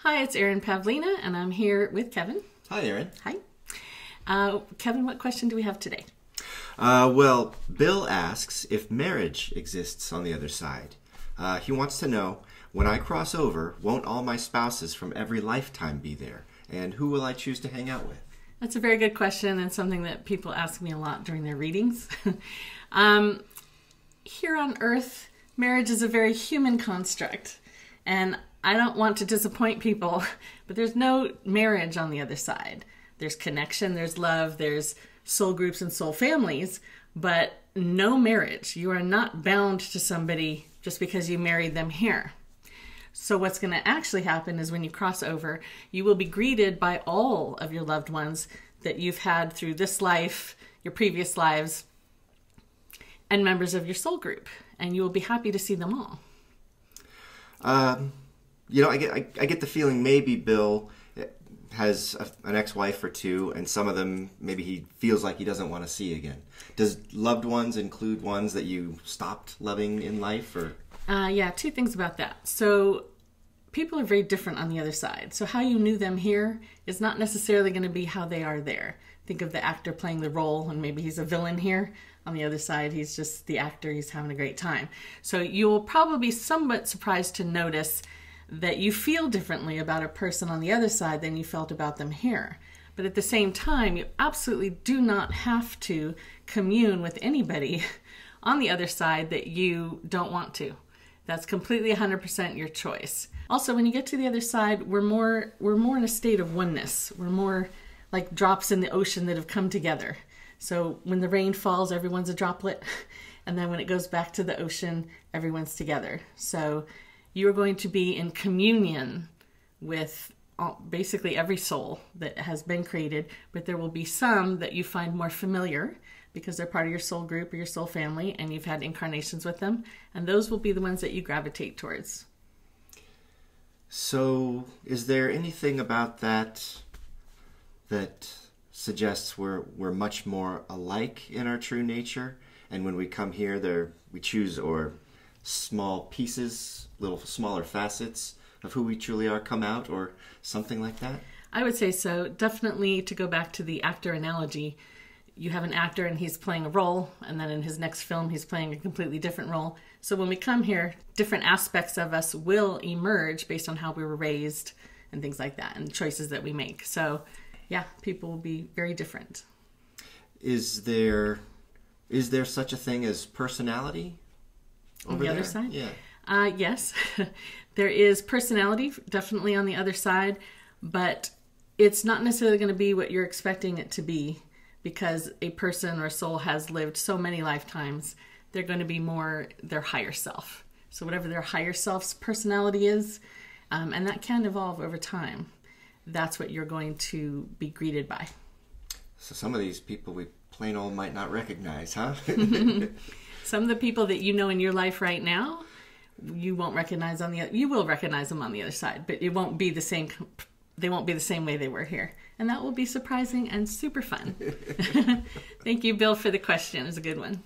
Hi, it's Erin Pavlina, and I'm here with Kevin. Hi, Erin. Hi. Kevin, what question do we have today? Well, Bill asks if marriage exists on the other side. He wants to know, when I cross over, won't all my spouses from every lifetime be there? And who will I choose to hang out with? That's a very good question and something that people ask me a lot during their readings. Here on Earth, marriage is a very human construct. And I don't want to disappoint people, but there's no marriage on the other side. There's connection, there's love, there's soul groups and soul families, but no marriage. You are not bound to somebody just because you married them here. So what's going to actually happen is when you cross over, you will be greeted by all of your loved ones that you've had through this life, your previous lives, and members of your soul group. And you will be happy to see them all. I get the feeling maybe Bill has an ex-wife or two, and some of them maybe he feels like he doesn't want to see again. Does loved ones include ones that you stopped loving in life, or? Yeah, two things about that. So people are very different on the other side. So how you knew them here is not necessarily going to be how they are there. Think of the actor playing the role, and maybe he's a villain here. On the other side, he's just the actor. He's having a great time. So you will probably be somewhat surprised to notice that you feel differently about a person on the other side than you felt about them here. But at the same time, you absolutely do not have to commune with anybody on the other side that you don't want to. That's completely 100% your choice. Also, when you get to the other side, we're more in a state of oneness. We're more like drops in the ocean that have come together. So when the rain falls, everyone's a droplet. And then when it goes back to the ocean, everyone's together. So you're going to be in communion with basically every soul that has been created, but there will be some that you find more familiar because they're part of your soul group or your soul family, and you've had incarnations with them, and those will be the ones that you gravitate towards. So is there anything about that suggests we're much more alike in our true nature, and when we come here, we choose small pieces, little smaller facets of who we truly are come out, or something like that? I would say so. Definitely, to go back to the actor analogy, you have an actor and he's playing a role, and then in his next film he's playing a completely different role. So when we come here, different aspects of us will emerge based on how we were raised and things like that, and choices that we make. So yeah, people will be very different. Is there such a thing as personality on the other side? Yeah. Yes, there is personality definitely on the other side, but it's not necessarily going to be what you're expecting it to be, because a person or soul has lived so many lifetimes. They're going to be more their higher self. So whatever their higher self's personality is, and that can evolve over time, that's what you're going to be greeted by. So some of these people we plain old might not recognize, huh? Some of the people that you know in your life right now, you won't recognize you will recognize them on the other side, but it won't be the same. They won't be the same way they were here. And that will be surprising and super fun. Thank you, Bill, for the question. It was a good one.